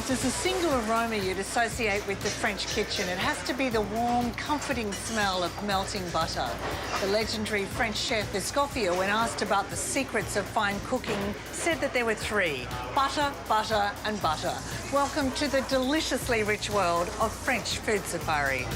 If there's a single aroma you'd associate with the French kitchen, it has to be the warm, comforting smell of melting butter. The legendary French chef Escoffier, when asked about the secrets of fine cooking, said that there were three: butter, butter and butter. Welcome to the deliciously rich world of French food safari.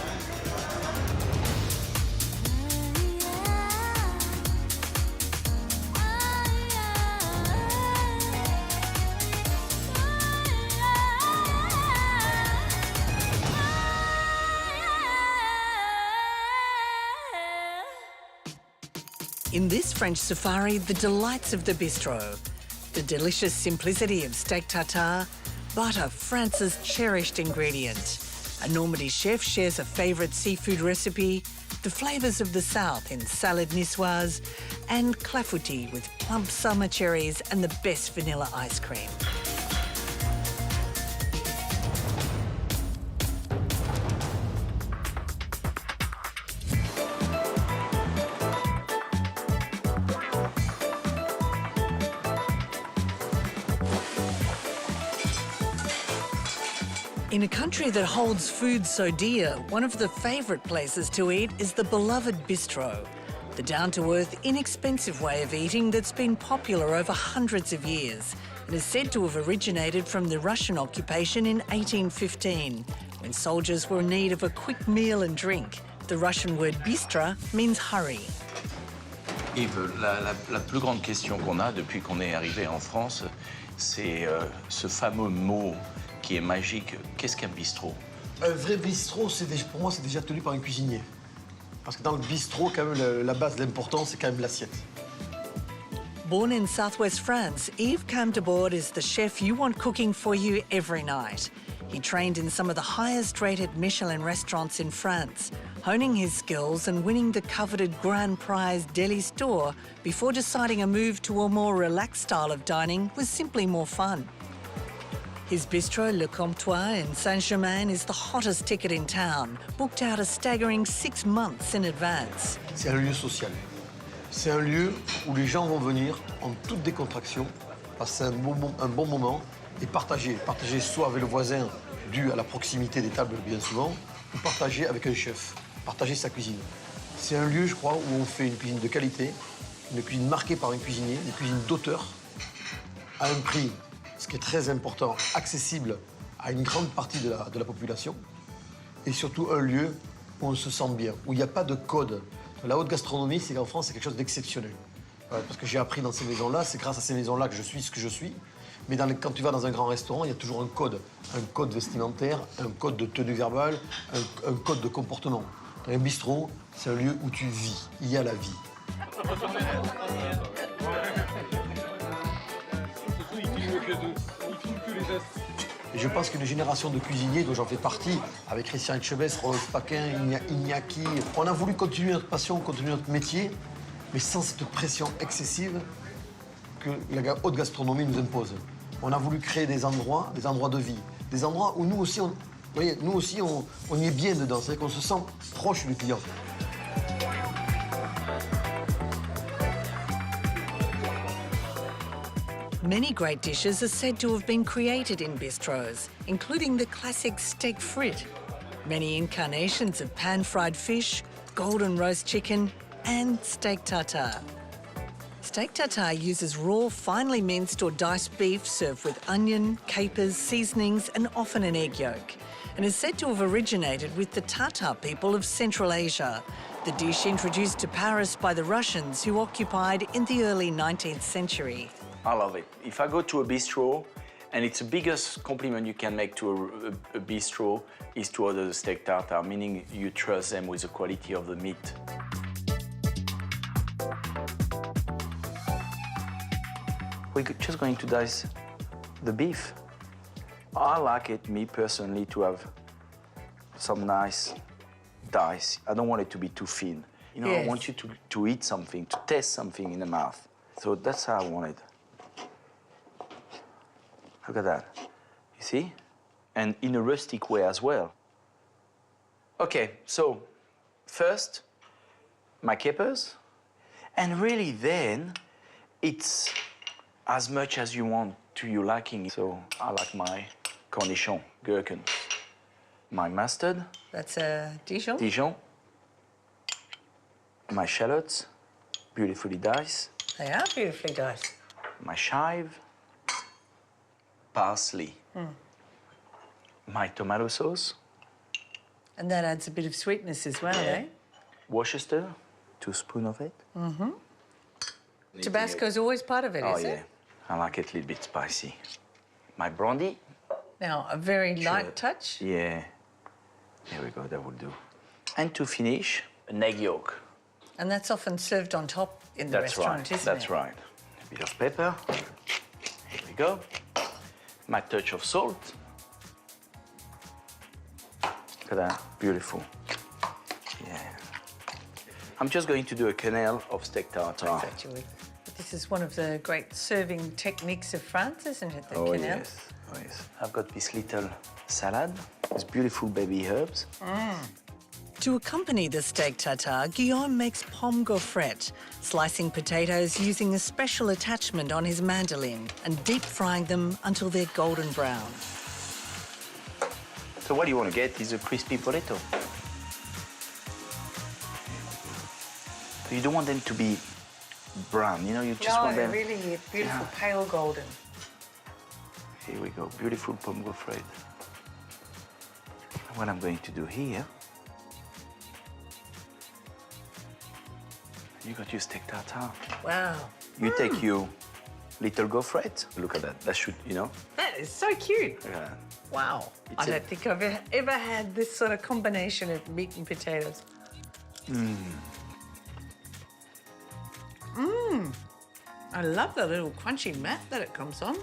In this French safari, the delights of the bistro, the delicious simplicity of steak tartare, butter, France's cherished ingredient. A Normandy chef shares a favourite seafood recipe, the flavours of the south in salad niçoise, and clafoutis with plump summer cherries and the best vanilla ice cream. In a country that holds food so dear, one of the favourite places to eat is the beloved bistro, the down-to-earth, inexpensive way of eating that's been popular over hundreds of years and is said to have originated from the Russian occupation in 1815, when soldiers were in need of a quick meal and drink. The Russian word bystra means hurry. Yves, la plus grande question qu'on a depuis qu'on est arrivé en France, c'est ce fameux mot qui est magique. Qu'est-ce qu'un bistrot? Un vrai bistrot, pour moi, c'est déjà tenu par un cuisinier. Parce que dans le bistrot, quand même, la base de l'important, c'est quand même l'assiette. Born in southwest France, Yves came to board as the chef you want cooking for you every night. He trained in some of the highest-rated Michelin restaurants in France, honing his skills and winning the coveted Grand Prize Deli Store before deciding a move to a more relaxed style of dining was simply more fun. His bistro, Le Comptoir in Saint-Germain, is the hottest ticket in town, booked out a staggering 6 months in advance. C'est un lieu social. C'est un lieu où les gens vont venir en toute décontraction, passer un bon moment et partager. Partager soit avec le voisin, dû à la proximité des tables bien souvent, ou partager avec un chef, partager sa cuisine. C'est un lieu, je crois, où on fait une cuisine de qualité, une cuisine marquée par un cuisinier, une cuisine d'auteur, à un prix, ce qui est très important, accessible à une grande partie de la population, et surtout un lieu où on se sent bien, où il n'y a pas de code. La haute gastronomie, c'est qu'en France, c'est quelque chose d'exceptionnel. Parce que j'ai appris dans ces maisons-là, c'est grâce à ces maisons-là que je suis ce que je suis. Mais quand tu vas dans un grand restaurant, il y a toujours un code vestimentaire, un code de tenue verbale, un code de comportement. Un bistrot, c'est un lieu où tu vis, il y a la vie. Et je pense qu'une génération de cuisiniers, dont j'en fais partie, avec Christian Etchebest, Rodolphe Paquin, Iñaki, on a voulu continuer notre passion, continuer notre métier, mais sans cette pression excessive que la haute gastronomie nous impose. On a voulu créer des endroits de vie, des endroits où nous aussi, on y est bien dedans, c'est-à-dire qu'on se sent proche du client. Many great dishes are said to have been created in bistros, including the classic steak frit, many incarnations of pan-fried fish, golden roast chicken, and steak tartare. Steak tartare uses raw, finely minced or diced beef served with onion, capers, seasonings, and often an egg yolk, and is said to have originated with the Tatar people of Central Asia, the dish introduced to Paris by the Russians who occupied in the early 19th century. I love it. If I go to a bistro, and it's the biggest compliment you can make to a bistro is to order the steak tartare, meaning you trust them with the quality of the meat. We're just going to dice the beef. I like it, me personally, to have some nice dice. I don't want it to be too thin. You know, Yes. I want you to eat something, to taste something in the mouth. So that's how I want it. Look at that. You see? And in a rustic way as well. Okay, so first, my capers. And really then, it's as much as you want to your liking. So I like my cornichon, gherkin. My mustard, That's Dijon. Dijon. My shallots, beautifully diced. They are beautifully diced. My chive, parsley. My tomato sauce, And that adds a bit of sweetness as well, eh? Worcester, 2 spoons of it. Tabasco's always part of it, Oh, is yeah. it? I like it a little bit spicy. My brandy. Now, a very light Sure. touch. Yeah. There we go, that will do. And to finish, an egg yolk. And that's often served on top in the restaurant, isn't That's it? right. A bit of pepper. Here we go. My touch of salt. Look at that, beautiful. Yeah. I'm just going to do a quenelle of steak tartare. Actually, this is one of the great serving techniques of France, isn't it? The Oh quenelle? yes, oh yes. I've got this little salad with beautiful baby herbs. To accompany the steak tartare, Guillaume makes pomme gaufrette, slicing potatoes using a special attachment on his mandolin and deep frying them until they're golden brown. So what you want to get is a crispy potato. So you don't want them to be brown, you know, you just want them... really beautiful, Yeah. pale golden. Here we go, beautiful pomme gaufrette. What I'm going to do here, you got your steak tartare. Wow. You take your little gaufrette. Look at that. That should, you know. That is so cute. Look at that. Wow. I It's a- don't think I've ever had this sort of combination of meat and potatoes. I love the little crunchy mat that it comes on.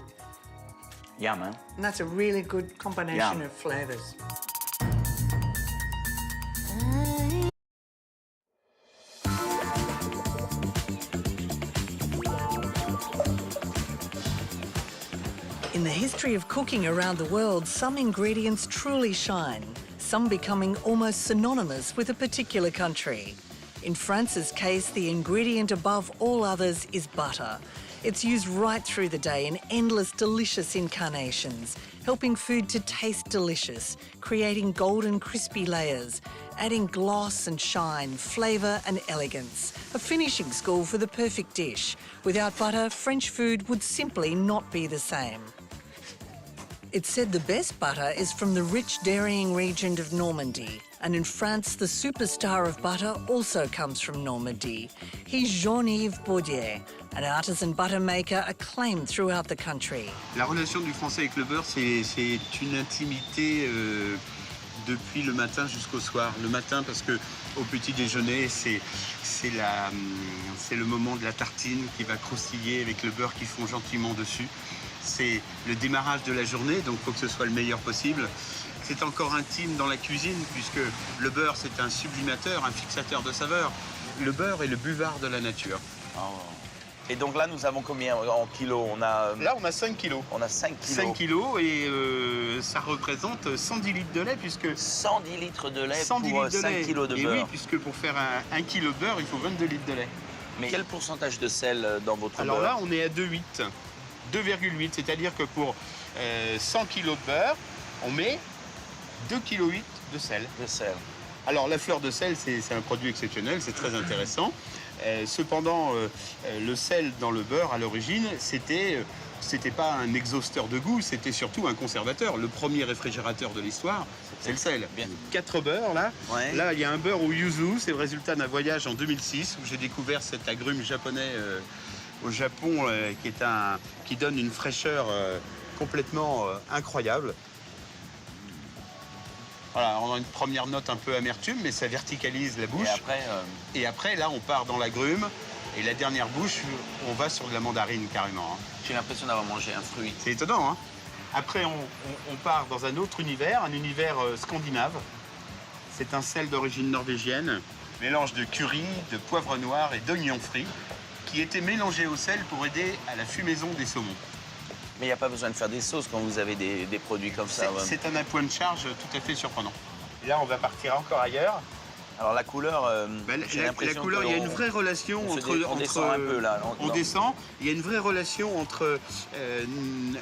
Yeah, man. And that's a really good combination Yeah. of flavours. In the history of cooking around the world, some ingredients truly shine, some becoming almost synonymous with a particular country. In France's case, the ingredient above all others is butter. It's used right through the day in endless delicious incarnations, helping food to taste delicious, creating golden crispy layers, adding gloss and shine, flavour and elegance. A finishing school for the perfect dish. Without butter, French food would simply not be the same. It's said the best butter is from the rich dairying region of Normandy. And in France, the superstar of butter also comes from Normandy. He's Jean-Yves Baudier, an artisan butter maker acclaimed throughout the country. La relation du Français avec le beurre, c'est une intimité depuis le matin jusqu'au soir. Le matin parce que au petit déjeuner, c'est le moment de la tartine qui va croustiller avec le beurre qui fond gentiment dessus. C'est le démarrage de la journée, donc il faut que ce soit le meilleur possible. C'est encore intime dans la cuisine puisque le beurre, c'est un sublimateur, un fixateur de saveur. Le beurre est le buvard de la nature. Et donc là, nous avons combien en kilos? Là, on a 5 kilos. On a 5 kilos. 5 kilos et ça représente 110 litres de lait puisque... 110 litres de lait 110 pour litres de 5 lait. kilos de Et beurre. oui, puisque pour faire un kilo de beurre, il faut 22 litres de lait. Mais quel pourcentage de sel dans votre Alors beurre? là, on est à 2,8. 2,8, c'est-à-dire que pour 100 kilos de beurre, on met 2,8 kg de sel. De sel. Alors la fleur de sel, c'est un produit exceptionnel, c'est très intéressant. Cependant, le sel dans le beurre, à l'origine, c'était pas un exhausteur de goût, c'était surtout un conservateur. Le premier réfrigérateur de l'histoire, c'est le sel. Bien. 4 beurres, là. Ouais. Là, il y a un beurre au yuzu, c'est le résultat d'un voyage en 2006 où j'ai découvert cet agrume japonais au Japon qui donne une fraîcheur complètement incroyable. Voilà, on a une première note un peu amertume, mais ça verticalise la bouche. Et après, Et après, là, on part dans l'agrume. Et la dernière bouche, on va sur de la mandarine carrément. Hein. j'ai l'impression d'avoir mangé un fruit. C'est étonnant, hein. Après, on part dans un autre univers, un univers scandinave. C'est un sel d'origine norvégienne, mélange de curry, de poivre noir et d'oignons frits, qui était mélangé au sel pour aider à la fumaison des saumons. Mais il n'y a pas besoin de faire des sauces quand vous avez des produits comme ça. C'est un point de charge tout à fait surprenant. Et là, on va partir encore ailleurs. Alors la couleur, j'ai La l'impression couleur, que il y a une vraie relation on descend un peu là. On descend. Il y a une vraie relation entre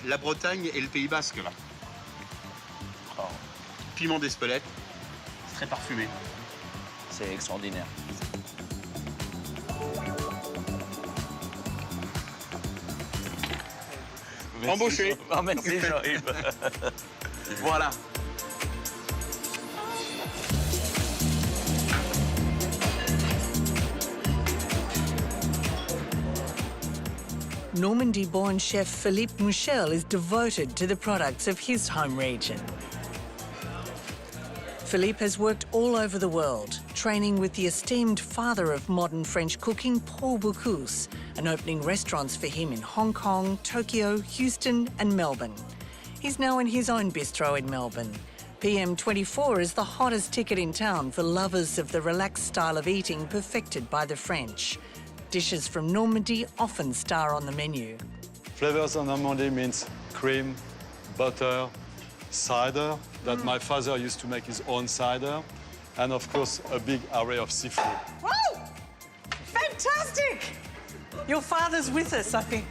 la Bretagne et le Pays Basque là. piment d'Espelette. C'est très parfumé. C'est extraordinaire. Embauché. Oh, merci Jean-Yves. Voilà. Normandy-born chef Philippe Mouchel is devoted to the products of his home region. Philippe has worked all over the world, training with the esteemed father of modern French cooking, Paul Bocuse, and opening restaurants for him in Hong Kong, Tokyo, Houston and Melbourne. He's now in his own bistro in Melbourne. PM24 is the hottest ticket in town for lovers of the relaxed style of eating perfected by the French. Dishes from Normandy often star on the menu. Flavors of Normandy means cream, butter, cider, that my father used to make his own cider, and of course, a big array of seafood. Whoa! Fantastic! Your father's with us, I think.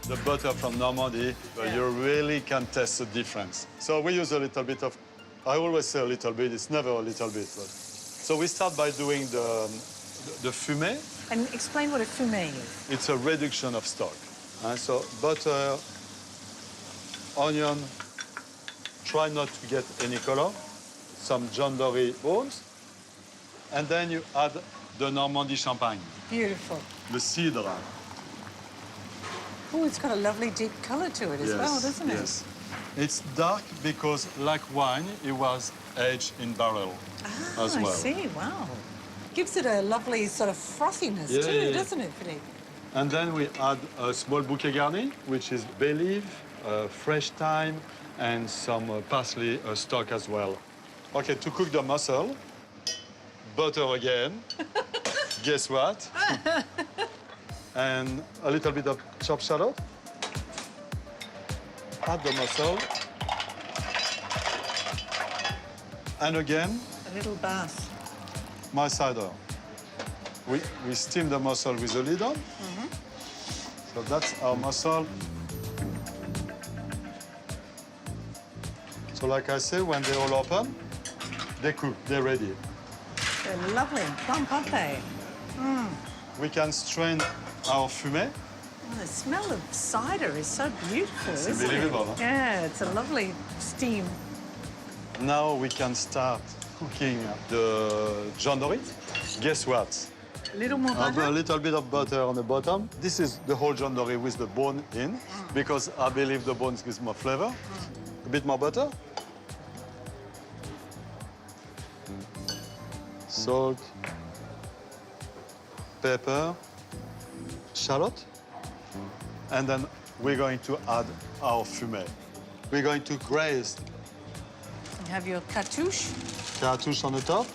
The butter from Normandy, you really can taste the difference. So we use a little bit of, I always say a little bit, it's never a little bit. But. So we start by doing the fumé. And explain what a fumé is. It's a reduction of stock. So butter, onion, try not to get any color, some John Dory bones, and then you add the Normandy champagne, Beautiful. the cidre. Oh, it's got a lovely deep colour to it as well, doesn't it? Yes. It's dark because, like wine, it was aged in barrel as well. I see, wow. Gives it a lovely sort of frothiness too, doesn't it, Philippe? And then we add a small bouquet garni, which is bay leaf, fresh thyme, and some parsley stock as well. Okay, to cook the mussel, butter again. Guess what? And a little bit of chopped shallot. Add the mussel. And again, A little bath. my cider. We steam the mussel with the lid on. So that's our mussel. So like I say, when they all open, they cook, they're ready. They're lovely and plump, aren't they? We can strain our fumé. Oh, the smell of cider is so beautiful, It's isn't unbelievable, it? huh? Yeah, it's a lovely steam. Now we can start cooking the John Dory. Guess what? A little more I have butter. a little bit of butter on the bottom. This is the whole John Dory with the bone in, because I believe the bones gives more flavor. A bit more butter. Salt, pepper, shallot. And then we're going to add our fumé. We're going to graze You have your cartouche. cartouche on the top,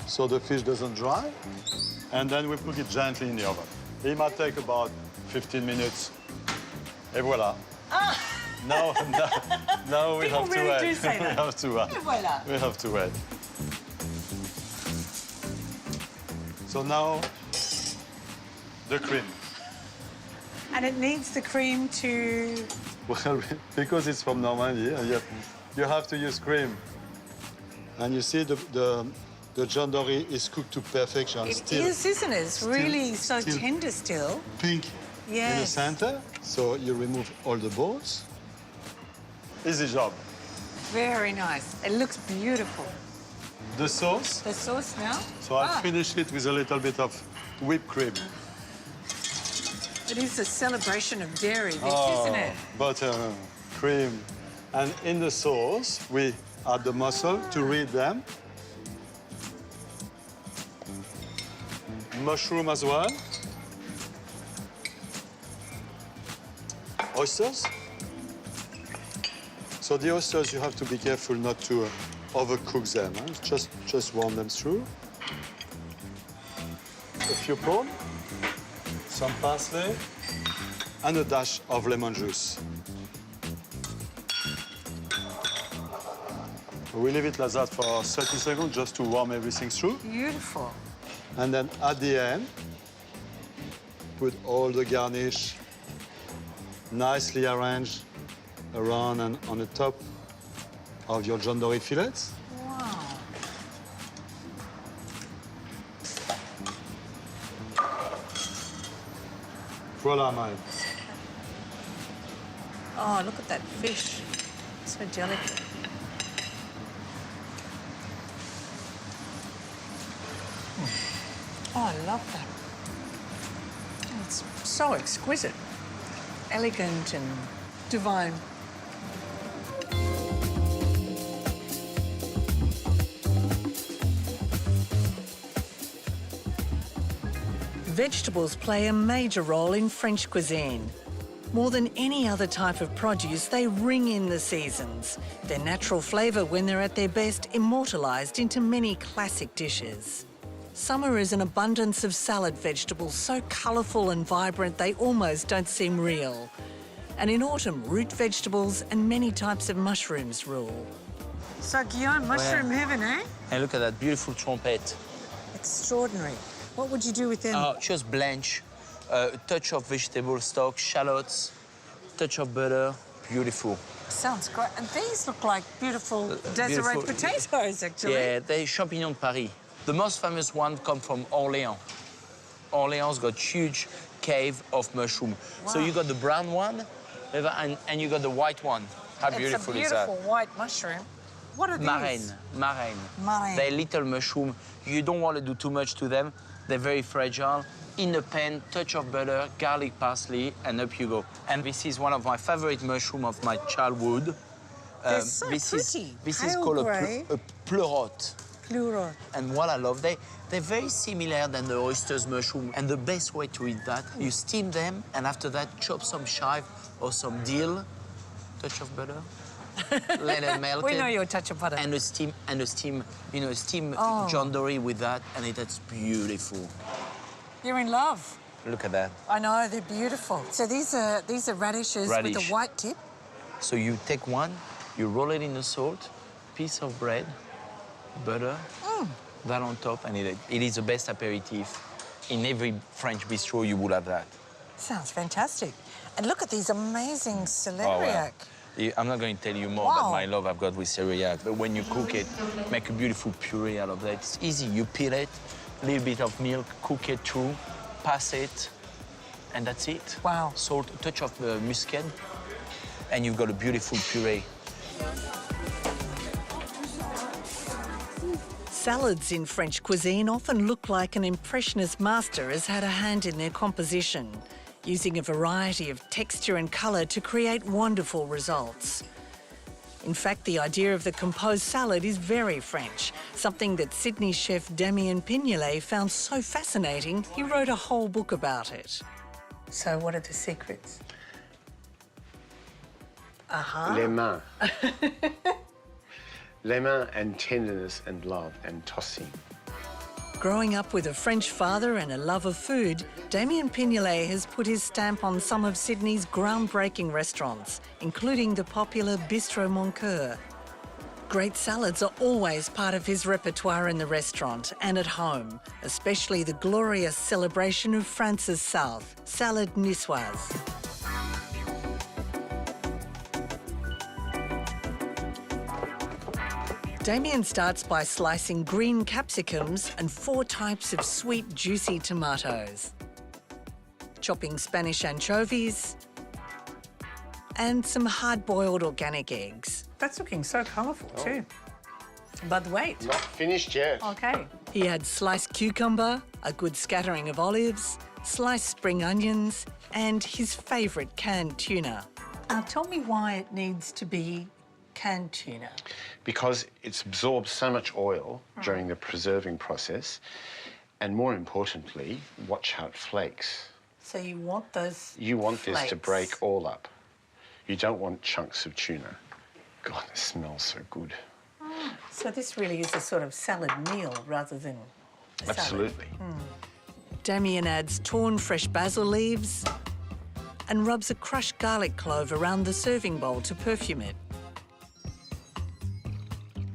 so the fish doesn't dry. And then we put it gently in the oven. It might take about 15 minutes. Et voilà. Now we People have to really wait. do say We that. have to wait. Et voilà. We have to wait. So now, the cream. And it needs the cream to... Well, because it's from Normandy, and you have to use cream. And you see the John Dory is cooked to perfection. It is, isn't it? It's really so still tender still. Pink in the Yes. center. So you remove all the bones. Easy job. Very nice. It looks beautiful. The sauce. The sauce now? So I finished it with a little bit of whipped cream. It is a celebration of dairy, this, isn't it? Butter, cream. And in the sauce, we add the mussel to read them. Mushroom as well. Oysters. So the oysters, you have to be careful not to overcook them. Huh? Just warm them through. A few prawns, some parsley, and a dash of lemon juice. We leave it like that for 30 seconds just to warm everything through. Beautiful. And then at the end, put all the garnish nicely arranged around and on the top of your John Dory fillets. Wow. Voila, mate. Oh, look at that fish. So delicate. Oh, I love that. It's so exquisite, elegant and divine. Vegetables play a major role in French cuisine. More than any other type of produce, they ring in the seasons. Their natural flavour, when they're at their best, immortalised into many classic dishes. Summer is an abundance of salad vegetables, so colourful and vibrant they almost don't seem real. And in autumn, root vegetables and many types of mushrooms rule. So, Guillaume, mushroom heaven, eh? And look at that beautiful trumpet. Extraordinary. What would you do with them? Just blanch, a touch of vegetable stock, shallots, touch of butter, beautiful. Sounds great. And these look like beautiful Desiree beautiful. potatoes, actually. Yeah, they're champignons de Paris. The most famous one come from Orléans. Orléans got huge cave of mushroom. Wow. So you got the brown one, and you got the white one. How beautiful is that? It's a beautiful white mushroom. What are these? Marraine. Marraine. They're little mushroom. You don't want to do too much to them. They're very fragile. In a pan, touch of butter, garlic, parsley, and up you go. And this is one of my favorite mushrooms of my childhood. They're so this pretty. This Pale is called grey. a pleurote. Pleurote. And what I love, they're very similar than the oysters mushroom. And the best way to eat that, you steam them, and after that, chop some chive or some dill, touch of butter, let it melt. We know your touch of butter. And a steam, you know, steam Oh. John Dory with that, and that's beautiful. You're in love. Look at that. I know, they're beautiful. So these are radishes with Radish. the white tip. So you take one, you roll it in the salt, piece of bread, butter, that on top, and it is the best aperitif. In every French bistro, you will have that. Sounds fantastic. And look at these amazing Oh, celeriac. well. I'm not going to tell you more about my love I've got with celeriac, but when you cook it, make a beautiful puree out of that. It's easy. You peel it, a little bit of milk, cook it through, pass it, and that's it. Wow. Salt, a touch of muscade, and you've got a beautiful puree. Salads in French cuisine often look like an impressionist master has had a hand in their composition, using a variety of texture and colour to create wonderful results. In fact, the idea of the composed salad is very French, something that Sydney chef Damien Pignolet found so fascinating, he wrote a whole book about it. So what are the secrets? Les mains. Les mains and tenderness and love and tossing. Growing up with a French father and a love of food, Damien Pignolet has put his stamp on some of Sydney's groundbreaking restaurants, including the popular Bistro Mon Coeur. Great salads are always part of his repertoire in the restaurant and at home, especially the glorious celebration of France's South, salad niçoise. Damien starts by slicing green capsicums and 4 types of sweet, juicy tomatoes, chopping Spanish anchovies, and some hard-boiled organic eggs. That's looking so colourful too. But wait. Not finished yet. Okay. He adds sliced cucumber, a good scattering of olives, sliced spring onions, and his favourite canned tuna. Now tell me why it needs to be canned tuna. Because it's absorbed so much oil during the preserving process, and more importantly, watch how it flakes. So you want those You want this to flakes. break all up. You don't want chunks of tuna. God, it smells so good. So this really is a sort of salad meal rather than a salad. Absolutely. Damien adds torn fresh basil leaves and rubs a crushed garlic clove around the serving bowl to perfume it.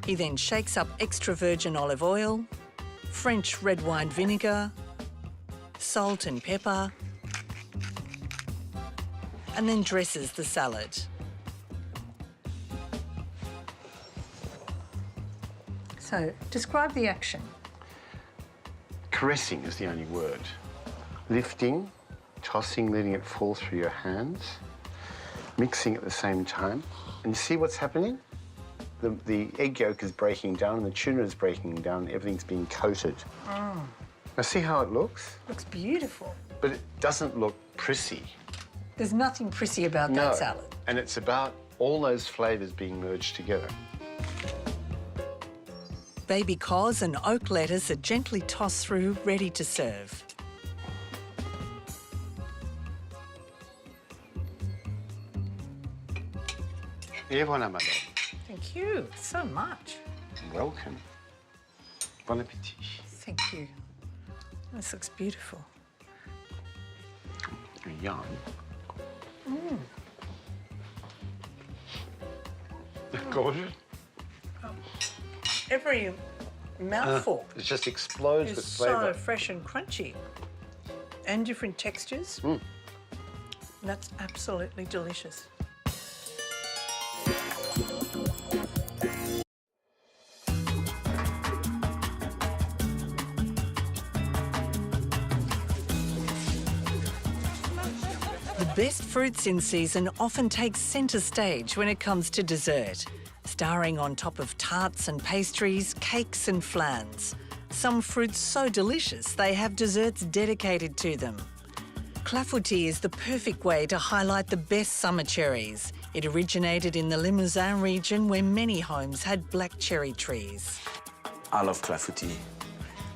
He then shakes up extra virgin olive oil, French red wine vinegar, salt and pepper, and then dresses the salad. So, describe the action. Caressing is the only word. Lifting, tossing, letting it fall through your hands, mixing at the same time. And you see what's happening? The egg yolk is breaking down and the tuna is breaking down and everything's being coated. Now see how it looks? Looks beautiful. But it doesn't look prissy. There's nothing prissy about that salad. And it's about all those flavours being merged together. Baby cos and oak lettuce are gently tossed through, ready to serve. Et voilà, madame. Thank you so much. Welcome. Bon appétit. Thank you. This looks beautiful. Yum. Gorgeous. Every mouthful It just explodes is with so flavour. fresh and crunchy. And different textures. That's absolutely delicious. The best fruits in season often take centre stage when it comes to dessert, starring on top of tarts and pastries, cakes and flans. Some fruits so delicious they have desserts dedicated to them. Clafoutis is the perfect way to highlight the best summer cherries. It originated in the Limousin region where many homes had black cherry trees. I love clafoutis.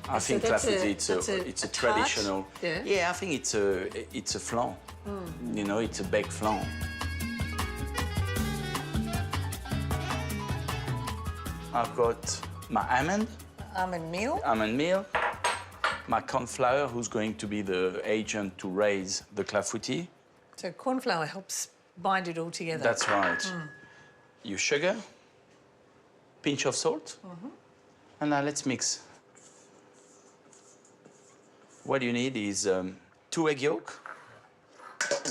I think that's clafoutis it's a tart? traditional. Yeah? I think it's a flan. You know, it's a baked flan. I've got my Almond meal. meal, my corn flour, who's going to be the agent to raise the clafoutis. So corn flour helps bind it all together. That's right. Your sugar, pinch of salt, and now let's mix. What you need is 2 egg yolk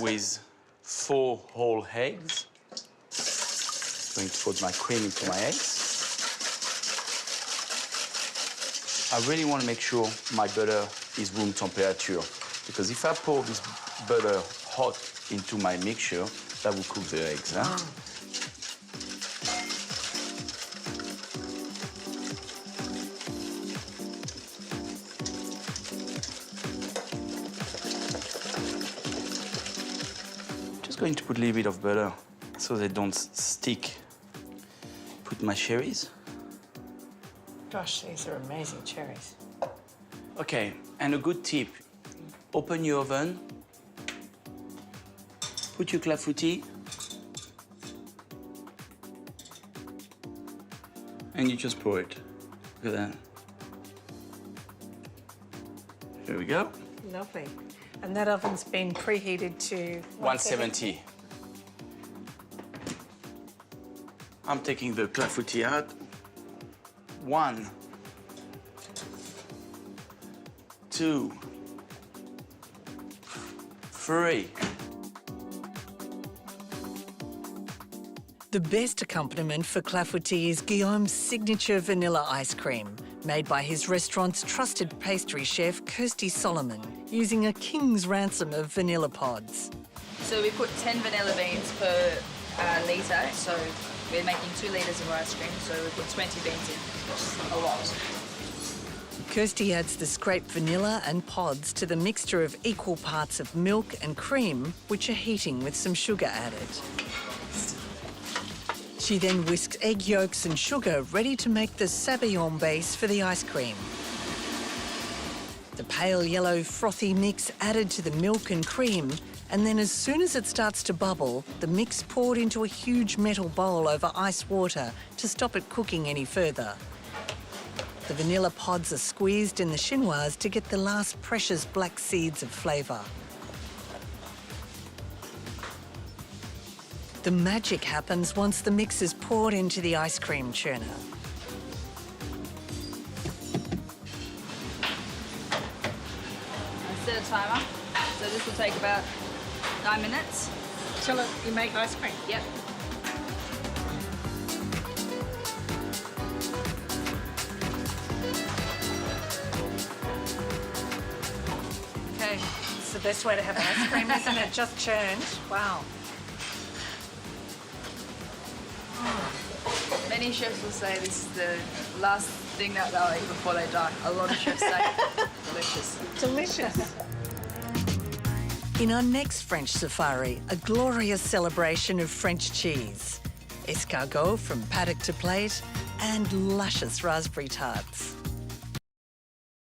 with 4 whole eggs. Going to put my cream into my eggs. I really want to make sure my butter is room temperature, because if I pour this butter hot into my mixture, that will cook the eggs. Huh? Just going to put a little bit of butter so they don't stick. Put my cherries. Gosh, these are amazing cherries. Okay, and a good tip. Open your oven, put your clafoutis, and you just pour it. Look at that. Here we go. Lovely. And that oven's been preheated to 170. I'm taking the clafoutis out. 1, 2, 3. The best accompaniment for clafoutis is Guillaume's signature vanilla ice cream, made by his restaurant's trusted pastry chef, Kirsty Solomon, using a king's ransom of vanilla pods. So we put 10 vanilla beans per litre, so we're making 2 litres of ice cream, so we put 20 beans in, which is a lot. Kirsty adds the scraped vanilla and pods to the mixture of equal parts of milk and cream, which are heating with some sugar added. She then whisks egg yolks and sugar ready to make the sabayon base for the ice cream. The pale yellow frothy mix added to the milk and cream, and then as soon as it starts to bubble, the mix poured into a huge metal bowl over ice water to stop it cooking any further. The vanilla pods are squeezed in the chinoise to get the last precious black seeds of flavour. The magic happens once the mix is poured into the ice cream churner. I set a timer, so this will take about 9 minutes. Till you make ice cream. Yep. Okay, it's the best way to have ice cream, isn't it? Just churned. Wow. Many chefs will say this is the last thing that they'll eat before they die. A lot of chefs say delicious. Delicious. In our next French safari, a glorious celebration of French cheese. Escargot from paddock to plate and luscious raspberry tarts.